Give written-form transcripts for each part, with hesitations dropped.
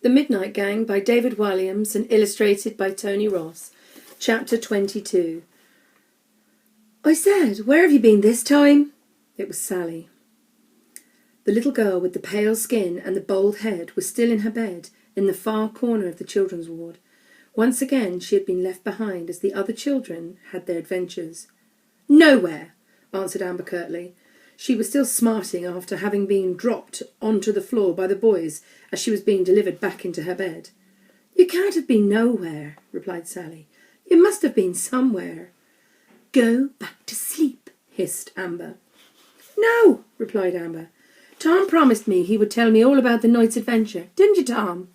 The Midnight Gang by David Williams and illustrated by Tony Ross. Chapter 22. I said, where have you been this time? It was Sally. The little girl with the pale skin and the bald head was still in her bed in the far corner of the children's ward. Once again she had been left behind as the other children had their adventures. Nowhere, answered Amber curtly. She was still smarting after having been dropped onto the floor by the boys as she was being delivered back into her bed. You can't have been nowhere, replied Sally. You must have been somewhere. Go back to sleep, hissed Amber. No, replied Amber. Tom promised me he would tell me all about the night's adventure. Didn't you, Tom?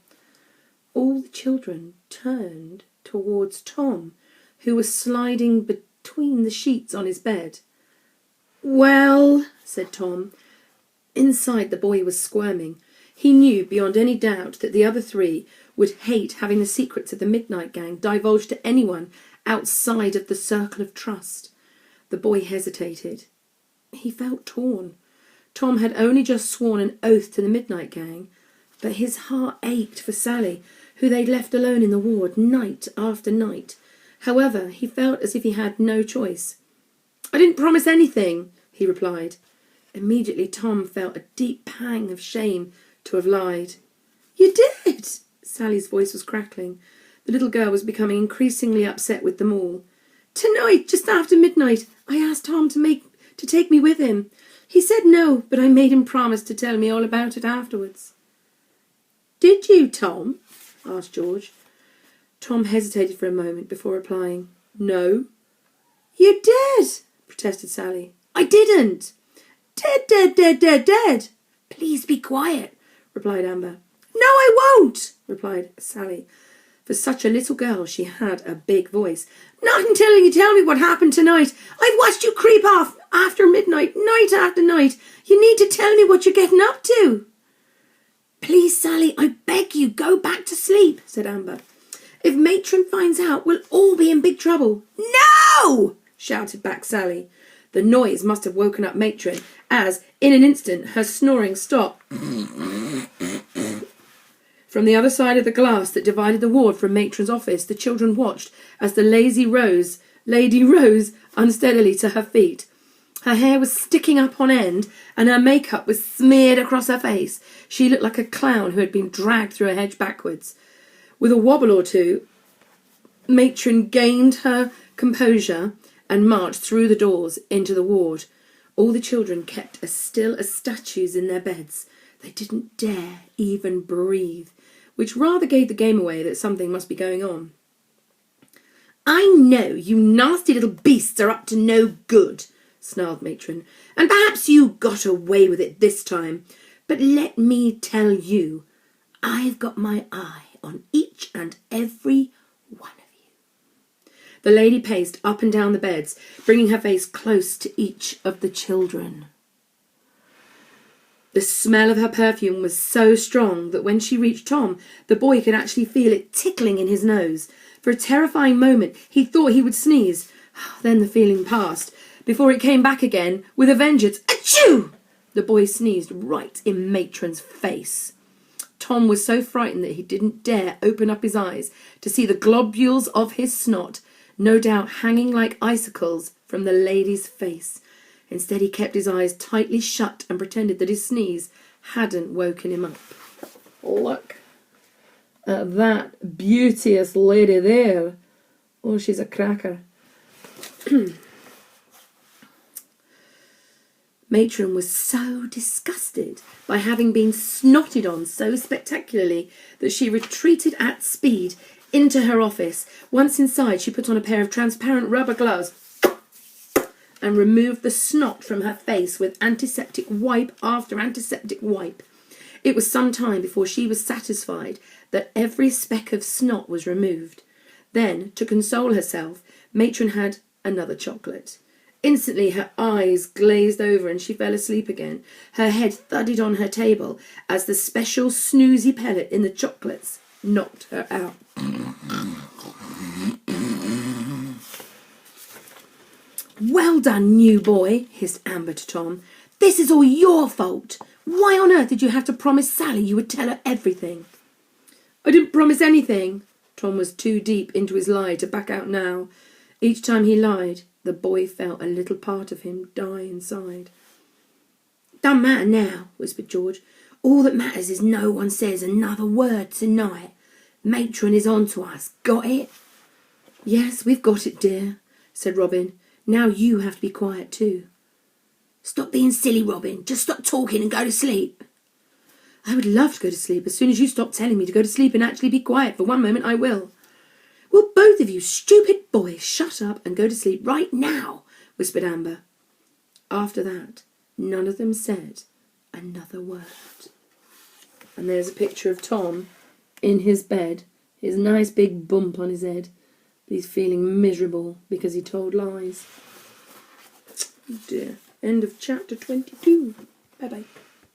All the children turned towards Tom, who was sliding between the sheets on his bed. Well, said Tom. Inside the boy was squirming. He knew beyond any doubt that the other three would hate having the secrets of the Midnight Gang divulged to anyone outside of the circle of trust. The boy hesitated. He felt torn. Tom had only just sworn an oath to the Midnight Gang, but his heart ached for Sally, who they'd left alone in the ward night after night. However, he felt as if he had no choice. I didn't promise anything, he replied. Immediately Tom felt a deep pang of shame to have lied. You did! Sally's voice was crackling. The little girl was becoming increasingly upset with them all. Tonight, just after midnight, I asked Tom to take me with him. He said no, but I made him promise to tell me all about it afterwards. Did you, Tom? Asked George. Tom hesitated for a moment before replying, No. You did, protested Sally. I didn't. Dead. Please be quiet, replied Amber. No, I won't, replied Sally. For such a little girl, she had a big voice. Not until you tell me what happened tonight. I've watched you creep off after midnight, night after night. You need to tell me what you're getting up to. Please, Sally, I beg you, go back to sleep, said Amber. If Matron finds out, we'll all be in big trouble. No! Shouted back Sally. The noise must have woken up Matron, as, in an instant, her snoring stopped. From the other side of the glass that divided the ward from Matron's office, the children watched as the lady rose unsteadily to her feet. Her hair was sticking up on end, and her makeup was smeared across her face. She looked like a clown who had been dragged through a hedge backwards. With a wobble or two, Matron gained her composure and marched through the doors into the ward. All the children kept as still as statues in their beds. They didn't dare even breathe, which rather gave the game away that something must be going on. I know you nasty little beasts are up to no good, snarled Matron, and perhaps you got away with it this time. But let me tell you, I've got my eye on each and every one of you. The lady paced up and down the beds, bringing her face close to each of the children. The smell of her perfume was so strong that when she reached Tom, the boy could actually feel it tickling in his nose. For a terrifying moment, he thought he would sneeze. Then the feeling passed, before it came back again with a vengeance. Achoo! The boy sneezed right in Matron's face. Tom was so frightened that he didn't dare open up his eyes to see the globules of his snot, no doubt hanging like icicles from the lady's face. Instead, he kept his eyes tightly shut and pretended that his sneeze hadn't woken him up. Look at that beauteous lady there. Oh, she's a cracker. Matron was so disgusted by having been snotted on so spectacularly that she retreated at speed into her office. Once inside, she put on a pair of transparent rubber gloves and removed the snot from her face with antiseptic wipe after antiseptic wipe. It was some time before she was satisfied that every speck of snot was removed. Then, to console herself, Matron had another chocolate. Instantly her eyes glazed over and she fell asleep again. Her head thudded on her table as the special snoozy pellet in the chocolates knocked her out. Well done, new boy, hissed Amber to Tom. This is all your fault. Why on earth did you have to promise Sally you would tell her everything? I didn't promise anything. Tom was too deep into his lie to back out now. Each time he lied, the boy felt a little part of him die inside. Don't matter now, whispered George. All that matters is no one says another word tonight. Matron is on to us. Got it? Yes, we've got it, dear, said Robin. Now you have to be quiet too. Stop being silly, Robin. Just stop talking and go to sleep. I would love to go to sleep. As soon as you stop telling me to go to sleep and actually be quiet for one moment, I will. Will both of you stupid boys shut up and go to sleep right now, whispered Amber. After that, none of them said another word. And there's a picture of Tom in his bed, his nice big bump on his head. But he's feeling miserable because he told lies. Oh dear. End of chapter 22. Bye-bye.